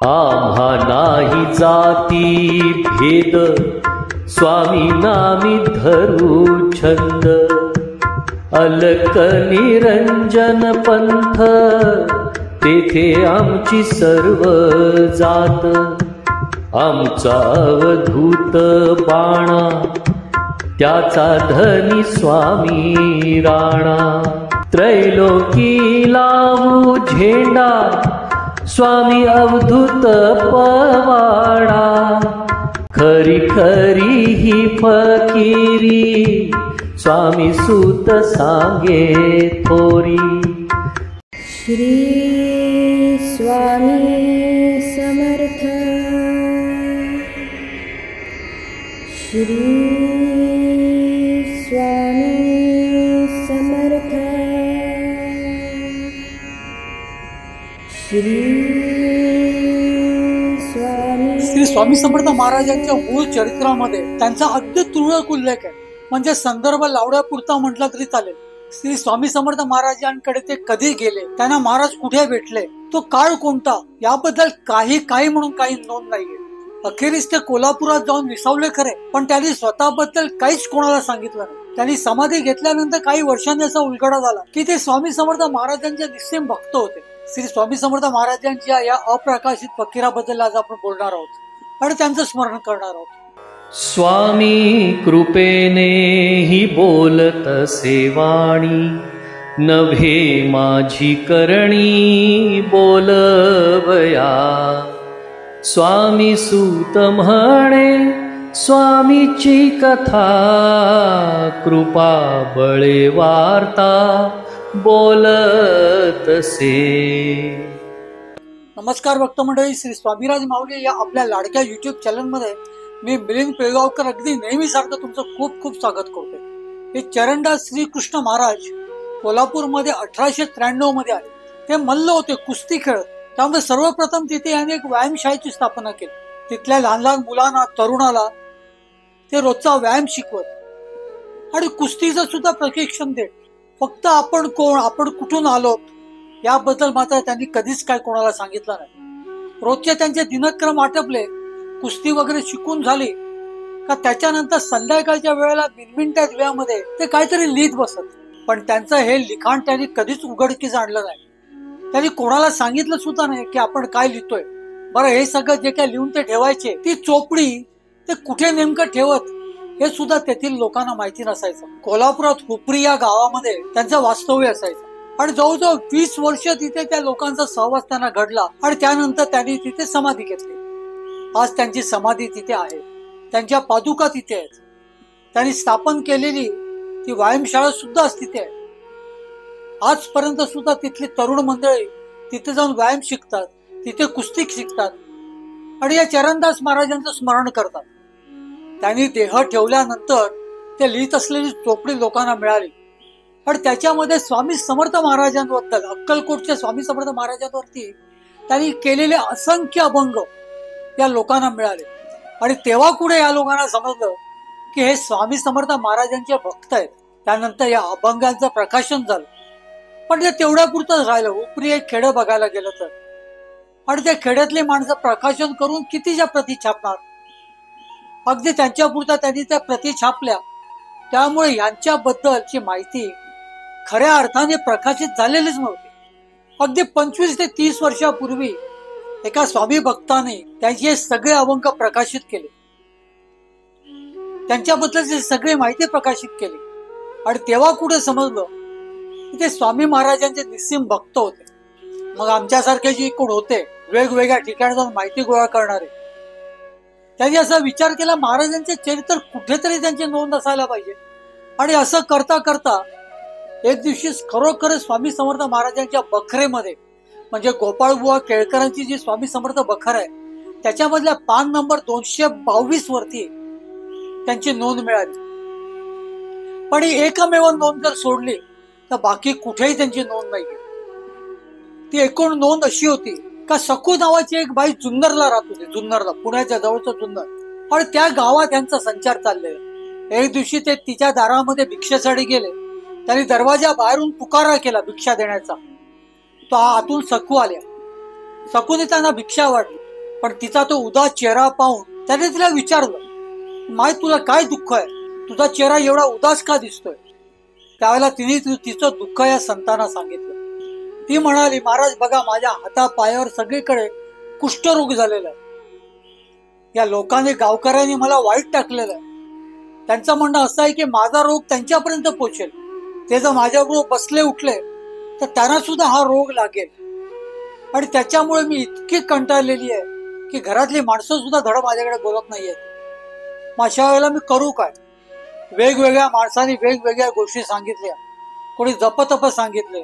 आम्हा नाही जाती भेद, स्वामी नामी धरू छंद. अलक निरंजन पंथ, तेथे आमची सर्व जात. आमचा अवधूत बाणा, त्याचा धनी स्वामी राणा. त्रैलोकी लावू झेंडा, स्वामी अवधूत पवाडा. खरी खरी ही फकीरी, स्वामी सूत सांगे थोरी. श्री स्वामी समर्थ. श्री स्वामी समर्थ. श्री स्वामी समर्थ महाराजांच्या मूळ चरित्रामध्ये त्यांचा अगदी तुरळक उल्लेख आहे. म्हणजे संदर्भ लावण्यापुरता म्हटला तरी चालेल. श्री स्वामी समर्थ महाराजांकडे ते कधी गेले, त्यांना महाराज कुठे भेटले, तो काळ कोणता, याबद्दल काही म्हणून काही नोंद नाहीये. अखेरीस ते कोल्हापुरात जाऊन विसावले खरे, पण त्यांनी स्वतःबद्दल काहीच कोणाला सांगितलं नाही. त्यांनी समाधी घेतल्यानंतर काही वर्षांनी असा उलगडा झाला की ते स्वामी समर्थ महाराजांचे निस्सीम भक्त होते. श्री स्वामी समर्थ महाराजांच्या या अप्रकाशित फकीराबद्दल आज आपण बोलणार आहोत आणि त्यांचं स्मरण करणार आहोत. स्वामी कृपेने ही बोलत सेवाणी, नभे माझी करणी बोलवया. स्वामी सूत म्हणे स्वामीची कथा, कृपा बळे वार्ता बोलतसे. नमस्कार भक्त मंडळी, श्री स्वामीराज माऊली या आपल्या लाडक्या युट्यूब चॅनल मध्ये मी मिलिंद पिळगावकर अगदी नेहमीसारखं तुमचं खूप खूप स्वागत करतोय. हे चरणदास श्रीकृष्ण महाराज कोल्हापूरमध्ये 1893 मध्ये आले. ते मल्ल होते, कुस्ती खेळत. त्यामुळे सर्वप्रथम तिथे यांनी एक व्यायामशाळेची स्थापना केली. तिथल्या लहान लहान मुलांना, तरुणाला ते रोजचा व्यायाम शिकवत आणि कुस्तीचं सुद्धा प्रशिक्षण देत. फक्त आपण कोण, आपण कुठून आलो याबद्दल मात्र त्यांनी कधीच काय कोणाला सांगितलं नाही. रोजचे त्यांचे दिनक्रम आटपले, कुस्ती वगैरे शिकून झाली का त्याच्यानंतर संध्याकाळच्या वेळेला मिनमिनत्या दिव्यामध्ये ते काहीतरी लिहित बसत. पण त्यांचं हे लिखाण त्यांनी कधीच उघडकीस आणलं नाही. त्यांनी कोणाला सांगितलं सुद्धा नाही की आपण काय लिहितोय. बरं, हे सगळं जे काय लिहून ते ठेवायचे, ती चोपडी ते कुठे नेमकं ठेवत हे सुद्धा तेथील लोकांना माहिती नसायचं. कोल्हापुरात हुपरी या गावामध्ये त्यांचं वास्तव्य असायचं आणि जवळजवळ 20 वर्ष तिथे त्या लोकांचा सहवास त्यांना घडला आणि त्यानंतर त्यांनी तिथे समाधी घेतली. आज त्यांची समाधी तिथे आहे, त्यांच्या पादुका तिथे आहेत. त्यांनी स्थापन केलेली ती व्यायामशाळा सुद्धा तिथे आहे. आजपर्यंत सुद्धा तिथली तरुण मंडळी तिथे जाऊन व्यायाम शिकतात, तिथे कुस्ती शिकतात आणि या चरणदास महाराजांचं स्मरण करतात. त्यांनी देह ठेवल्यानंतर ते लिहित असलेली चोपडी लोकांना मिळाली आणि त्याच्यामध्ये स्वामी समर्थ महाराजांबद्दल, अक्कलकोटच्या स्वामी समर्थ महाराजांवरती त्यांनी केलेले असंख्य अभंग या लोकांना मिळाले. आणि तेव्हा कुठे या लोकांना समजलं की हे स्वामी समर्थ महाराजांचे भक्त आहेत. त्यानंतर या अभंगांचं प्रकाशन झालं. पण ते तेवढ्या पुरतंच राहिलं. उपरी एक खेडं बघायला गेलं तर, आणि त्या खेड्यातली माणसं प्रकाशन करून कितीच्या प्रती छापणार. अगदी त्यांच्या पुरता त्यांनी त्या प्रती छापल्या. त्यामुळे यांच्याबद्दलची माहिती खऱ्या अर्थाने प्रकाशित झालेलीच नव्हती. अगदी 25 ते 30 वर्षापूर्वी एका स्वामी भक्ताने त्यांचे हे सगळे अभंग प्रकाशित केले, त्यांच्याबद्दलची सगळी माहिती प्रकाशित केली. आणि तेव्हा कुठे समजलं की ते स्वामी महाराजांचे निस्सीम भक्त होते. मग आमच्यासारखे जे कोण होते वेगवेगळ्या ठिकाणी जाऊन माहिती गोळा करणारे, त्यांनी असा विचार केला महाराजांचे चरित्र कुठेतरी त्यांची नोंद असायला पाहिजे. आणि असं करता करता एक दिवशी खरोखर स्वामी समर्थ महाराजांच्या बखरेमध्ये, म्हणजे गोपाळबुवा केळकरांची जी स्वामी समर्थ बखर आहे त्याच्यामधल्या पान नंबर 222 वरती त्यांची नोंद मिळाली. पण ही एकमेव नोंद जर सोडली तर बाकी कुठेही त्यांची नोंद नाही. ती एकूण नोंद अशी होती का सकू नावाची एक बाई जुन्नरला राहत होती, जुन्नरला, पुण्याच्या जवळचं जुन्नर. आणि त्या गावात त्यांचा संचार चाललेला. एक दिवशी ते तिच्या दारामध्ये भिक्षेसाठी गेले. त्यांनी दरवाजा बाहेरून पुकारा केला भिक्षा देण्याचा. तो आतून सकू आल्या. सकूने त्यांना भिक्षा वाढली. पण तिचा तो उदास चेहरा पाहून त्याने तिला विचारलं, माय तुला काय दुःख आहे, तुझा चेहरा एवढा उदास का दिसतोय? त्यावेळेला तिने तिचं दुःख या संतांना सांगितलं. ती म्हणाली, महाराज बघा, माझ्या हाता पायावर सगळीकडे कुष्ठरोग झालेला आहे. या लोकांनी, गावकऱ्यांनी मला वाईट टाकलेलं आहे. त्यांचं म्हणणं असं आहे की माझा रोग त्यांच्यापर्यंत पोहोचेल. ते जर माझ्याबरोबर बसले उठले तर त्यांना सुद्धा हा रोग लागेल. आणि त्याच्यामुळे मी इतकी कंटाळलेली आहे की घरातली माणसं सुद्धा धड माझ्याकडे बोलत नाहीयेत. मग अशा वेळेला मी करू काय? वेगवेगळ्या माणसांनी वेगवेगळ्या गोष्टी सांगितल्या. कोणी जपतप सांगितले,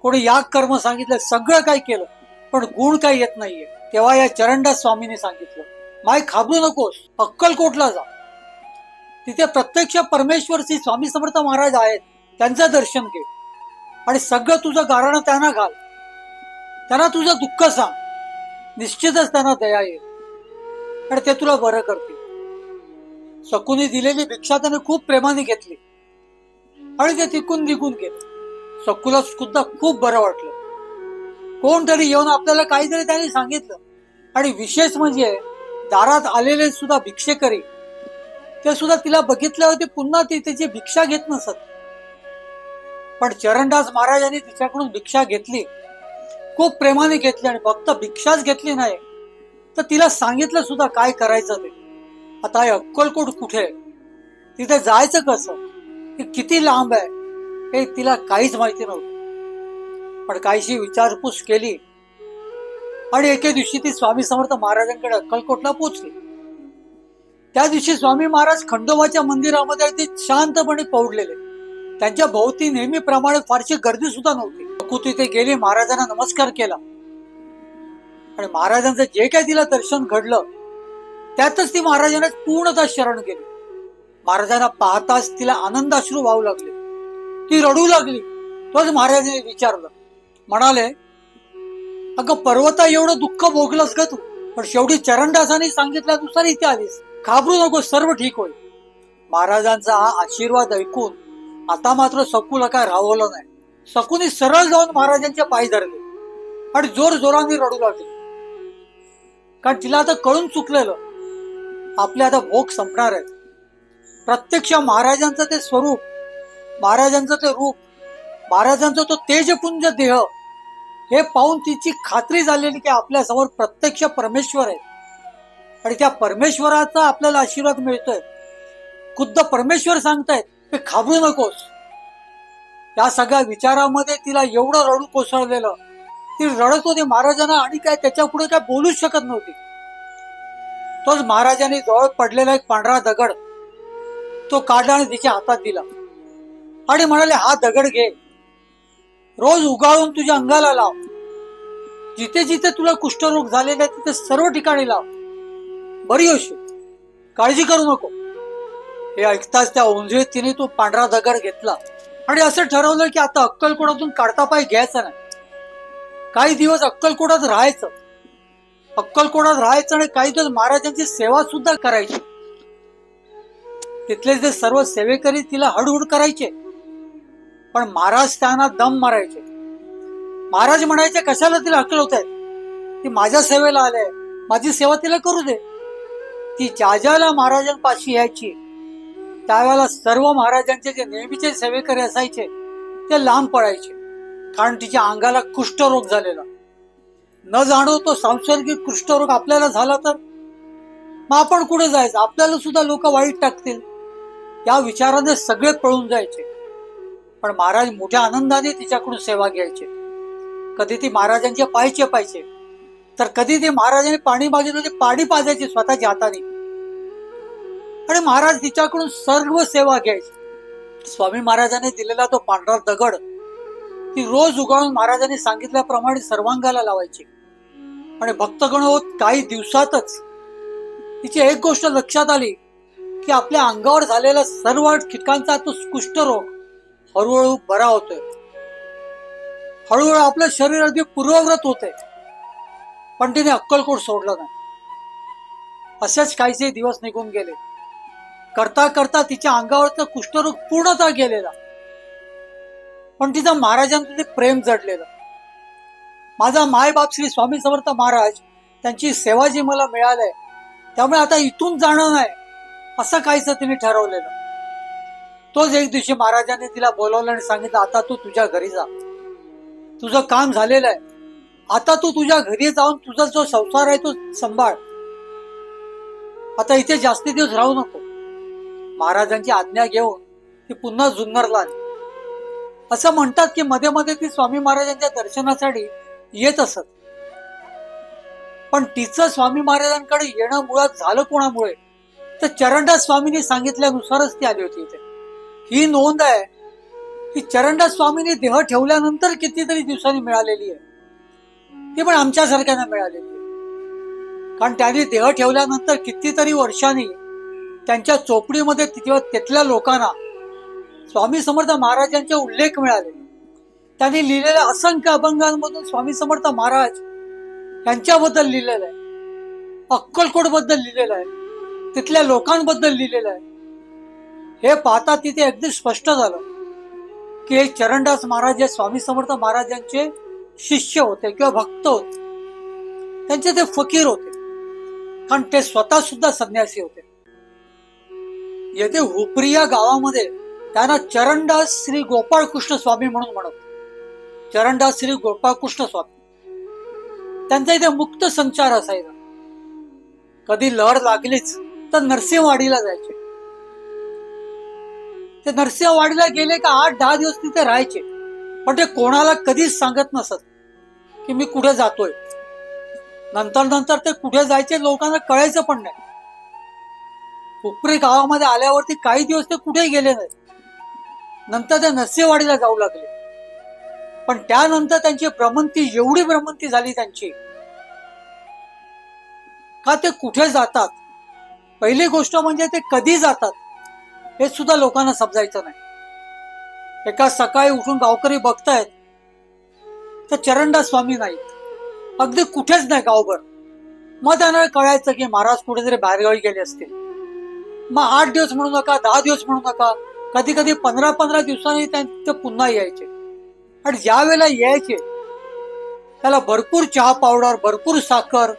कोणी याग कर्म सांगितले, सगळं काही केलं, पण गुण काही येत नाहीये. तेव्हा या चरणदास स्वामींनी सांगितलं, माय घाबरू नकोस, अक्कलकोटला जा. तिथे प्रत्यक्ष परमेश्वर श्री स्वामी समर्थ महाराज आहेत. त्यांचं दर्शन घे आणि सगळं तुझं गाऱ्हाणं त्यांना घाल. त्यांना तुझं दुःख सांग. निश्चितच त्यांना दया येईल आणि ते तुला बरं करतील. शकुनी दिलेली भिक्षा त्याने खूप प्रेमाने घेतली आणि ते तिकून निघून गेले. शकुला सुद्धा खूप बरं वाटलं. कोणतरी येऊन आपल्याला काहीतरी त्यांनी सांगितलं. आणि विशेष म्हणजे दारात आलेले सुद्धा भिक्षेकरी, ते सुद्धा तिला बघितल्यावर ते पुन्हा ती त्याची भिक्षा घेत नसत. पण चरणदास महाराजांनी तिच्याकडून भिक्षा घेतली, खूप प्रेमाने घेतली. आणि फक्त भिक्षाच घेतली नाही, तर तिला सांगितलं सुद्धा काय करायचं ते. आता हे अक्कलकोट कुठे, तिथे जायचं कसं, हे किती लांब आहे, हे तिला काहीच माहिती नव्हतं. पण काहीशी विचारपूस केली आणि एके दिवशी ती स्वामी समर्थ महाराजांकडे अक्कलकोटला पोहोचली. त्या दिवशी स्वामी महाराज खंडोबाच्या मंदिरामध्ये अगदी शांतपणे पौडलेले. त्यांच्या भोवती नेहमीप्रमाणे फारशी गर्दी सुद्धा नव्हती. शकू तिथे गेली, महाराजांना नमस्कार केला आणि महाराजांचं जे काही तिला दर्शन घडलं त्यातच ती महाराजांना पूर्णतः शरण गेली. महाराजांना पाहताच तिला आनंदाश्रू वाहू लागले. ती रडू लागली. तोच महाराजांनी विचारलं, म्हणाले, अगं पर्वता एवढं दुःख भोगलंस ग तू, पण शेवटी चरणदासांनी सांगितल्यानुसार इथे आलीस. घाबरू नको, सर्व ठीक होईल. महाराजांचा हा आशीर्वाद ऐकून आता मात्र सकूला काय राहवलं नाही. सकूने सरळ जाऊन महाराजांच्या पायी धरले आणि जोर जोराने रडू लागली. कारण तिला आता कळून चुकलेलं, आपले आता भोग संपणार आहेत. प्रत्यक्ष महाराजांचं ते स्वरूप, महाराजांचं ते रूप, महाराजांचा तो तेजपुंज देह, हे पाहून तिची खात्री झालेली की आपल्या समोर प्रत्यक्ष परमेश्वर आहे आणि त्या परमेश्वराचा आपल्याला आशीर्वाद मिळतोय. खुद्द परमेश्वर सांगतायत की घाबरू नकोस. या सगळ्या विचारामध्ये तिला एवढं रडू कोसळलेलं, ती रडत होती महाराजांना आणि काय त्याच्या पुढे काय बोलूच शकत नव्हती. तोच महाराजांनी जवळ पडलेला एक पांढरा दगड तो काढला आणि तिच्या हातात दिला आणि म्हणाले, हा दगड घे, रोज उगाळून तुझ्या अंगाला लाव. जिथे जिथे तुला कुष्ठरोग झालेला आहे तिथे सर्व ठिकाणी लाव, बरी होशील, काळजी करू नको. हे ऐकताच त्या ओंजळीत तिने तो पांढरा दगड घेतला आणि असं ठरवलं की आता अक्कलकोटातून काढता पाय घ्यायचा नाही. काही दिवस अक्कलकोटात राहायचं आणि काही दिवस महाराजांची सेवा सुद्धा करायची. तिथले जे सर्व सेवेकरी तिला हडहुड करायचे, पण महाराज त्यांना दम मारायचे. महाराज म्हणायचे, कशाला तिला हकलवतायत, ती माझ्या सेवेला आले, माझी सेवा तिला करू दे. ती ज्याला महाराजांपाशी यायची त्यावेळेला सर्व महाराजांचे जे नेहमीचे सेवेकरी असायचे ते लांब पडायचे, कारण तिच्या अंगाला कुष्ठरोग झालेला. न जाणो तो सांसर्गिक कुष्ठरोग आपल्याला झाला तर मग आपण कुठे जायचं, आपल्याला सुद्धा लोक वाईट टाकतील, या विचाराने सगळे पळून जायचे. पण महाराज मोठ्या आनंदाने तिच्याकडून सेवा घ्यायचे. कधी ती महाराजांच्या पाय चेपायचे, तर कधी ते महाराजांनी पाणी मागितलं ते पाणी पाजायचे स्वतःच्या हाताने आणि महाराज तिच्याकडून सर्व सेवा घ्यायची. स्वामी महाराजांनी दिलेला तो पांढरा दगड ती रोज उगाळून महाराजांनी सांगितल्याप्रमाणे सर्वांगाला लावायची आणि भक्तगण होत काही दिवसातच तिची एक गोष्ट लक्षात आली की आपल्या अंगावर झालेला सर्व ठिकाणचा तो कुष्ठरोग हळूहळू बरा होतोय. हळूहळू आपलं शरीर अगदी पूर्वव्रत होते. पण तिने अक्कलकोट सोडलं नाही. असेच काहीसे दिवस निघून गेले. करता करता तिच्या अंगावरचा कुष्ठरोग पूर्णतः गेलेला, पण तिचं महाराजांचं ते प्रेम जडलेलं. माझा मायबाप श्री स्वामी समर्थ महाराज त्यांची सेवा जी मला मिळाली, त्यामुळे आता इथून जाणं नाही असं काहीच तिने ठरवलेलं. तोच एक दिवशी महाराजांनी तिला बोलवलं आणि सांगितलं, आता तू तुझ्या घरी जा, तुझं काम झालेलं आहे, आता तू तुझ्या घरी जाऊन तुझा जो संसार आहे तो सांभाळ, आता इथे जास्ती दिवस राहू नको. महाराजांची आज्ञा घेऊन ती पुन्हा जुन्नरला आली. असं म्हणतात की मध्ये मध्ये ती स्वामी महाराजांच्या दर्शनासाठी येत असत, पण तिचं स्वामी महाराजांकडे येणं मुळात झालं कोणामुळे तर चरणदास स्वामींनी सांगितल्यानुसारच ती आली होती इथे. ही नोंद आहे की चरणदास स्वामींनी देह ठेवल्यानंतर कितीतरी दिवसांनी मिळालेली आहे, ती पण आमच्यासारख्यांना मिळालेली आहे. कारण त्यांनी देह ठेवल्यानंतर कितीतरी वर्षांनी त्यांच्या चोपडीमध्ये तिथल्या लोकांना स्वामी समर्थ महाराजांचे उल्लेख मिळाले. त्यांनी लिहिलेल्या असंख्य अभंगांमधून स्वामी समर्थ महाराज यांच्याबद्दल लिहिलेलं आहे, अक्कलकोट बद्दल लिहिलेलं आहे, तिथल्या लोकांबद्दल लिहिलेलं आहे. हे पाहता तिथे अगदी स्पष्ट झालं की हे चरणदास महाराज हे स्वामी समर्थ महाराजांचे शिष्य होते किंवा भक्त होते. त्यांचे ते फकीर होते, कारण ते स्वतः सुद्धा संन्यासी होते. येथे हुपरी या गावामध्ये त्यांना चरणदास श्री गोपाळकृष्ण स्वामी म्हणून म्हणत. चरणदास श्री गोपाळकृष्ण स्वामी त्यांचा इथे मुक्त संचार असायचा. कधी लहर लागलीच तर नरसिंहवाडीला जायचे. ते नरसिंहवाडीला गेले का 8-10 दिवस तिथे राहायचे, पण ते कोणाला कधीच सांगत नसत की मी कुठे जातोय. नंतर ते कुठे जायचे लोकांना कळायचं पण नाही. हुपरी गावामध्ये आल्यावरती काही दिवस ते कुठे गेले नाही. नंतर ते नरसिंहवाडीला जाऊ लागले, पण त्यानंतर त्यांची भ्रमंती, एवढी भ्रमंती झाली त्यांची का ते कुठे जातात, पहिली गोष्ट म्हणजे ते कधी जातात हे सुद्धा लोकांना समजायचं नाही. एका सकाळी उठून गावकरी बघतायत तर चरणदास स्वामी नाहीत, अगदी कुठेच नाही गावभर. मग त्यांना कळायचं की महाराज कुठेतरी बाहेरगावी गेले असतील. मग 8 दिवस म्हणू नका, 10 दिवस म्हणू नका, कधी कधी 15-15 दिवसांनी ते पुन्हा यायचे. आणि ज्या वेळेला यायचे त्याला भरपूर चहा पावडर, भरपूर साखर,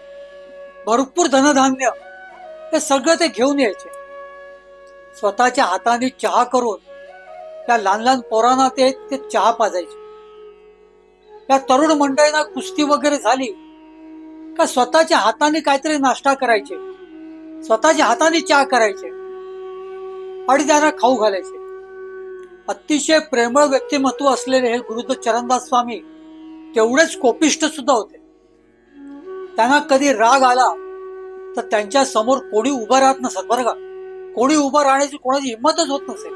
भरपूर धनधान्य हे सगळं ते घेऊन यायचे. स्वतःच्या हाताने चहा करून त्या लहान लहान पोरांना ते चहा पाजायचे. त्या तरुण मंडळींना कुस्ती वगैरे झाली का स्वतःच्या हाताने काहीतरी नाश्ता करायचे, स्वतःच्या हाताने चहा करायचे आणि त्यांना खाऊ घालायचे. अतिशय प्रेमळ व्यक्तिमत्व असलेले हे गुरुदेव चरणदास स्वामी तेवढेच कोपिष्ठ सुद्धा होते. त्यांना कधी राग आला तर त्यांच्या समोर कोणी उभं राहत नसत बरं का. कोणी उभं राहण्याची कोणाची हिंमतच होत नसेल.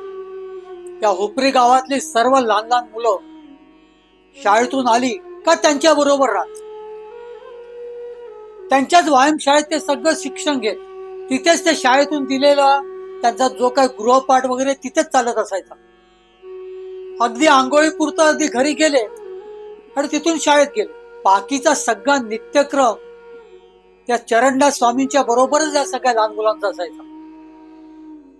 या हुपरी गावातली सर्व लहान लहान मुलं शाळेतून आली का त्यांच्या बरोबर राहत. त्यांच्याच व्यायामशाळेत ते सगळं शिक्षण घेत. तिथेच ते शाळेतून दिलेला त्यांचा जो काही गृहपाठ वगैरे तिथेच चालत असायचा. अगदी आंघोळी पुरतं अगदी घरी गेले आणि तिथून शाळेत गेले. बाकीचा सगळा नित्यक्रम त्या चरणदास स्वामींच्या बरोबरच या सगळ्या लहान मुलांचा असायचा.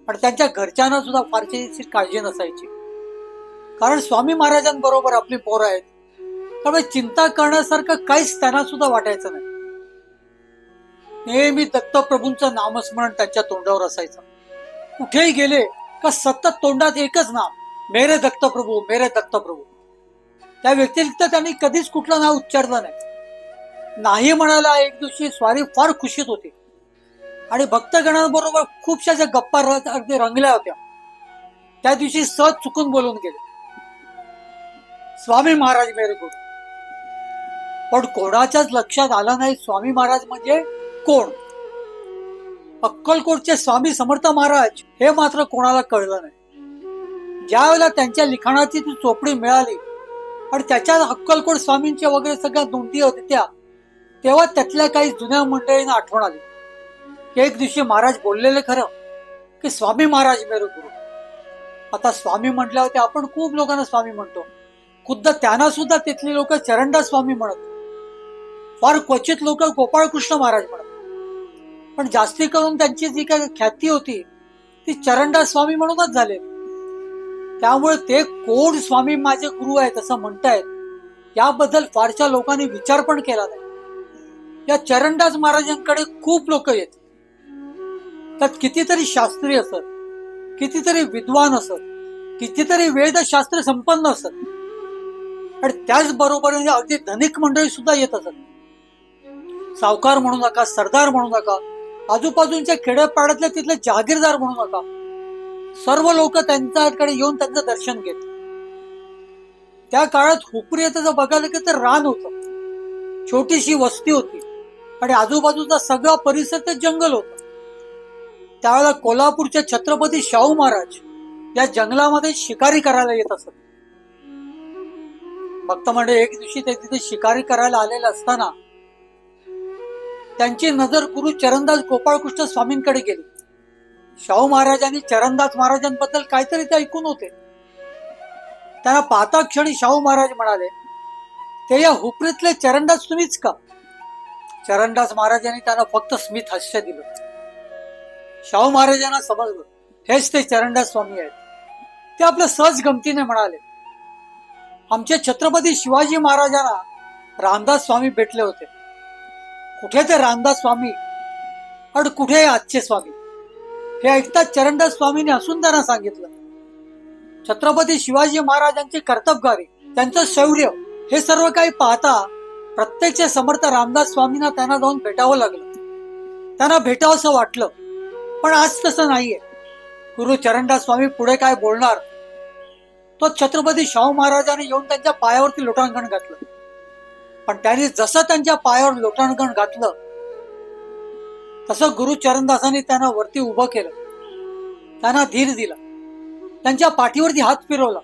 आणि त्यांच्या घरच्यांना सुद्धा फारशी काळजी नसायची, कारण स्वामी महाराजांबरोबर आपली पोरं आहेत, त्यामुळे चिंता करण्यासारखं काहीच त्यांना सुद्धा वाटायचं नाही. नेहमी दत्तप्रभूंचं नामस्मरण त्यांच्या तोंडावर असायचं. कुठेही गेले का सतत तोंडात एकच नाम, मेरे दत्तप्रभू, मेरे दत्तप्रभू. त्या व्यतिरिक्त त्यांनी कधीच कुठलं नाव उच्चारलं नाही. नाही म्हणायला एक दिवशी स्वारी फार खुशीत होती आणि भक्तगणांबरोबर खूपशा ज्या गप्पा अगदी रंगल्या होत्या. त्या दिवशी सहज चुकून बोलून गेले, स्वामी महाराज मेरे गुरु. पण कोणाच्याच लक्षात आलं नाही स्वामी महाराज म्हणजे कोण. अक्कलकोटचे स्वामी समर्थ महाराज हे मात्र कोणाला कळलं नाही. ज्या वेळेला त्यांच्या लिखाणाची ती चोपडी मिळाली आणि त्याच्यात अक्कलकोट स्वामींच्या वगैरे सगळ्या नोंदी होत्या, तेव्हा त्यातल्या काही जुन्या मंडळींना आठवण आली की एक दिवशी महाराज बोललेले खरं की स्वामी महाराज मेरे गुरु. आता स्वामी म्हटल्या होते, आपण खूप लोकांना स्वामी म्हणतो, खुद्द त्यांना सुद्धा तिथली लोक चरणदास स्वामी म्हणत, फार क्वचित लोक गोपाळकृष्ण महाराज म्हणत. पण जास्ती करून त्यांची जी काही ख्याती होती ती चरणदास स्वामी म्हणूनच झाले. त्यामुळे ते कोण स्वामी माझे गुरु आहेत असं म्हणतायत याबद्दल फारशा लोकांनी विचार पण केला नाही. या चरणदास महाराजांकडे खूप लोक येत. त्यात कितीतरी शास्त्री असत, कितीतरी विद्वान असत, कितीतरी वेदशास्त्र संपन्न असत, आणि त्याचबरोबर अगदी धनिक मंडळी सुद्धा येत असत. सावकार म्हणू नका, सरदार म्हणू नका, आजूबाजूच्या खेड्यापाड्यातले तिथले जहागीरदार म्हणू नका, सर्व लोक त्यांच्याकडे येऊन त्यांचं दर्शन घेत. त्या काळात हुपरी येतं जर बघायला गेलं तर रान होतं, छोटीशी वस्ती होती, आणि आजूबाजूचा सगळा परिसर ते जंगल होतं. त्यावेळेला कोल्हापूरच्या छत्रपती शाहू महाराज या जंगलामध्ये शिकारी करायला येत असत. भक्त म्हणजे एक दिवशी ते तिथे शिकारी करायला आलेले असताना त्यांची नजर गुरु चरणदास गोपाळकृष्ण स्वामींकडे गेली. शाहू महाराजांनी चरणदास महाराजांबद्दल काहीतरी ते ऐकून होते. त्यांना पाहता क्षणी शाहू महाराज म्हणाले, ते या हुपरीतले चरणदास तुम्हीच का? चरणदास महाराजांनी त्यांना फक्त स्मित हास्य दिलं. शाहू महाराजांना समजलं हेच ते चरणदास स्वामी आहेत. ते आपल्या सहज गमतीने म्हणाले, आमचे छत्रपती शिवाजी महाराजांना रामदास स्वामी भेटले होते. कुठे ते रामदास स्वामी आणि कुठे आजचे स्वामी? हे ऐकताच चरणदास स्वामींनी हसून त्यांना सांगितलं, छत्रपती शिवाजी महाराजांची कर्तबगारी, त्यांचं शौर्य हे सर्व काही पाहता प्रत्यक्ष समर्थ रामदास स्वामींना त्यांना जाऊन भेटावं लागलं. त्यांना भेटावं असं वाटलं, पण आज तसं नाहीये. गुरु चरणदास स्वामी पुढे काय बोलणार तो छत्रपती शाहू महाराजांनी येऊन त्यांच्या पायावरती लोटांगण घातलं. पण त्यांनी जसं त्यांच्या पायावर लोटांगण घातलं तसं गुरु चरणदासांनी त्यांना वरती उभं केलं, त्यांना धीर दिला, त्यांच्या पाठीवरती हात फिरवला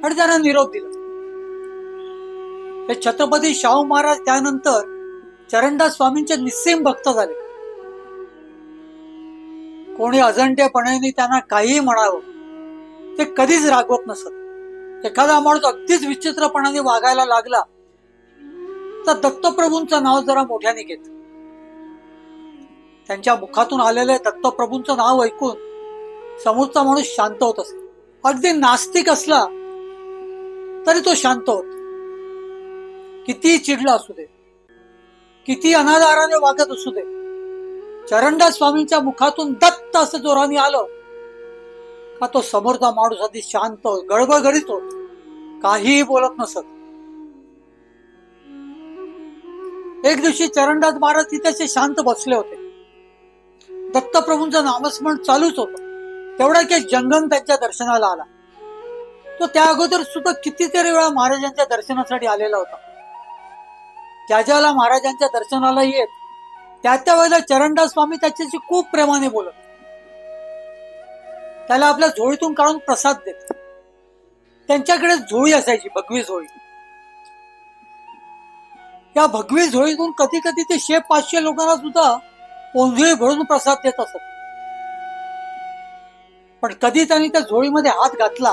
आणि त्यांना निरोप दिला. हे छत्रपती शाहू महाराज त्यानंतर चरणदास स्वामींचे निस्सीम भक्त झाले. कोणी अजंटेपणाने त्यांना काहीही म्हणावं ते कधीच रागवत नसत. एखादा माणूस अगदीच विचित्रपणाने वागायला लागला तर दत्तप्रभूंचं नाव जरा मोठ्याने घेत. त्यांच्या मुखातून आलेले दत्तप्रभूंचं नाव ऐकून समोरचा माणूस शांत होत असतो. अगदी नास्तिक असला तरी तो शांत होत. किती चिडला असू दे, किती अनादाराने वागत असू दे, चरणदास स्वामींच्या मुखातून दत्त असं जोराने आलं का तो समोरचा माणूस आधी शांत होत, गडबडगडीत होत, काहीही बोलत नसत. एक दिवशी चरणदास महाराज तिथे शांत बसले होते. दत्तप्रभूंचं नामस्मरण चालूच होतं. तेवढा की जंगम त्यांच्या दर्शनाला आला. तो त्या अगोदर सुद्धा कितीतरी वेळा महाराजांच्या दर्शनासाठी आलेला होता. ज्याला महाराजांच्या दर्शनाला येत त्या वेळेला चरणदास स्वामी त्याच्याशी खूप प्रेमाने बोलत. त्याला आपल्या झोळीतून काढून प्रसाद देत. त्यांच्याकडे झोळी असायची, भगवी झोळी. या भगवी झोळीतून कधी कधी ते 100-500 लोकांना सुद्धा ओंजळी भरून प्रसाद देत असत. पण कधी त्यांनी त्या झोळीमध्ये हात घातला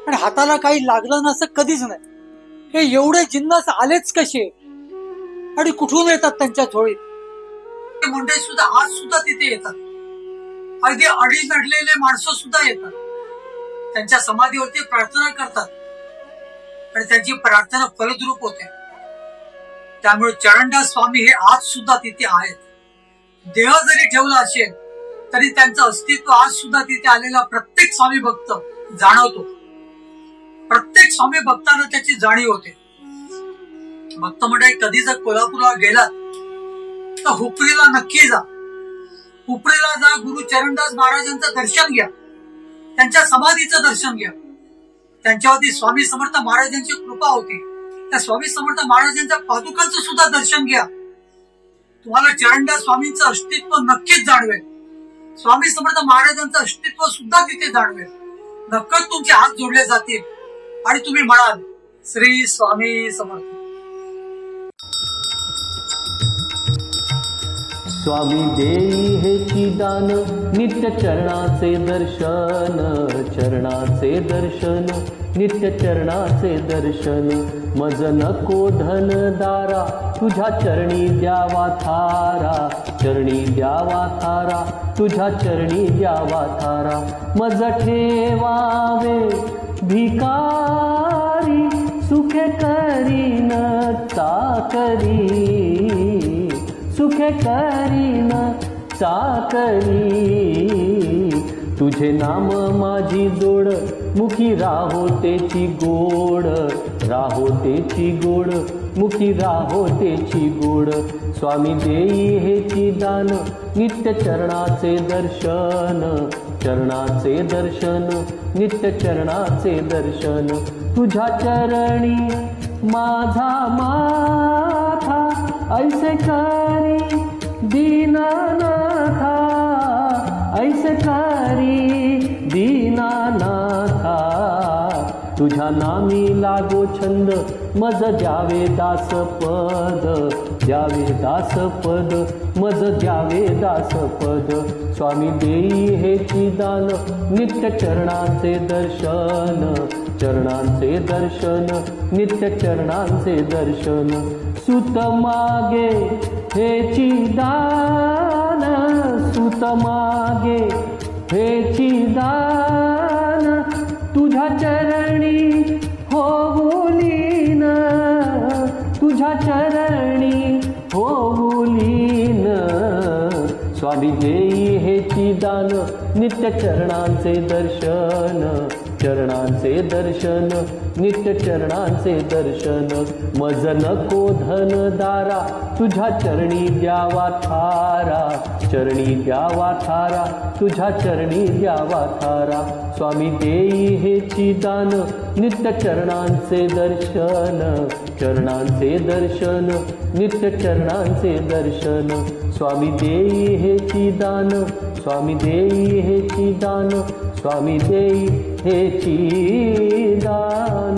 आणि हाताला काही लागलं नसं कधीच नाही. हे एवढे जिन्नस आलेच कसे आणि कुठून येतात त्यांच्या झोळीत? मंडळी सुद्धा आज सुद्धा तिथे येतात. अगदी अडी नडलेले माणसं सुद्धा येतात. त्यांच्या समाधीवरती प्रार्थना करतात आणि त्यांची प्रार्थना फलद्रूप होते. त्यामुळे चरणदास स्वामी हे आज सुद्धा तिथे आहेत. देह जरी ठेवला असेल तरी त्यांचं अस्तित्व आज सुद्धा तिथे आलेला प्रत्येक स्वामी भक्त जाणवतो. प्रत्येक स्वामी भक्तांना त्याची जाणीव होते. भक्त मंडळी कधी जर कोल्हापूरला गेलात तर हुपरीला नक्की जा. हुपरीला जा, गुरु चरणदास महाराजांचं दर्शन घ्या, त्यांच्या समाधीचं दर्शन घ्या. त्यांच्यावरती स्वामी समर्थ महाराजांची कृपा होती. त्या स्वामी समर्थ महाराजांच्या पादुकांचं सुद्धा दर्शन घ्या. तुम्हाला चरणदास स्वामींचं अस्तित्व नक्कीच जाणवेल. स्वामी समर्थ महाराजांचं अस्तित्व सुद्धा तिथे जाणवेल. नक्कीच तुमचे हात जोडले जातील आणि तुम्ही म्हणाल, श्री स्वामी समर्थ. स्वामी देई हेची दान, नित्य चरणाचे दर्शन, चरणाचे दर्शन, नित्य चरणाचे दर्शन. मज नको धन दारा, तुझ्या चरणी द्यावा थारा, चरणी द्यावा थारा, तुझ्या चरणी द्यावा थारा. मज ठेवावे भिकारी, सुखे करीन चाकरी. सुखे करीन चाकरी, तुझे नाम माझी जोड, मुखी राहो तेची गोड, राहो तेची गोड, मुखी राहो तेची गोड। स्वामी देई हेची दान, नित्य चरणाचे दर्शन, चरणाचे दर्शन, नित्य चरणाचे दर्शन। तुझ्या चरणी माझा माथा, ऐसे करी दीनानाथा, ऐसे करी दीनानाथा। तुझ्या नामी लागो छंद, मज द्यावे दासपद, द्यावे दासपद, मज द्यावे दासपद। स्वामी देई हेची दान, नित्य चरणाचे दर्शन, चरणांचे दर्शन, नित्य चरणांचे दर्शन। सुत मागे हेची दान, सुत मागे हेची दान, तुझ्या चरणी होऊलीन, तुझ्या चरणी होऊलीन। स्वामी देई हेची दान, नित्य चरणांचे दर्शन, चरणांचे दर्शन, नित्य चरणांचे दर्शन। मज नको धन दारा, तुझ्या चरणी द्यावा थारा, चरणी द्यावा थारा, तुझ्या चरणी द्यावा थारा। स्वामी देई हेची दान, नित्य चरणांचे दर्शन, चरणांचे दर्शन, नित्य चरणांचे दर्शन। स्वामी देई हेची दान, स्वामी देई हेची दान, स्वामी देई हेची दान।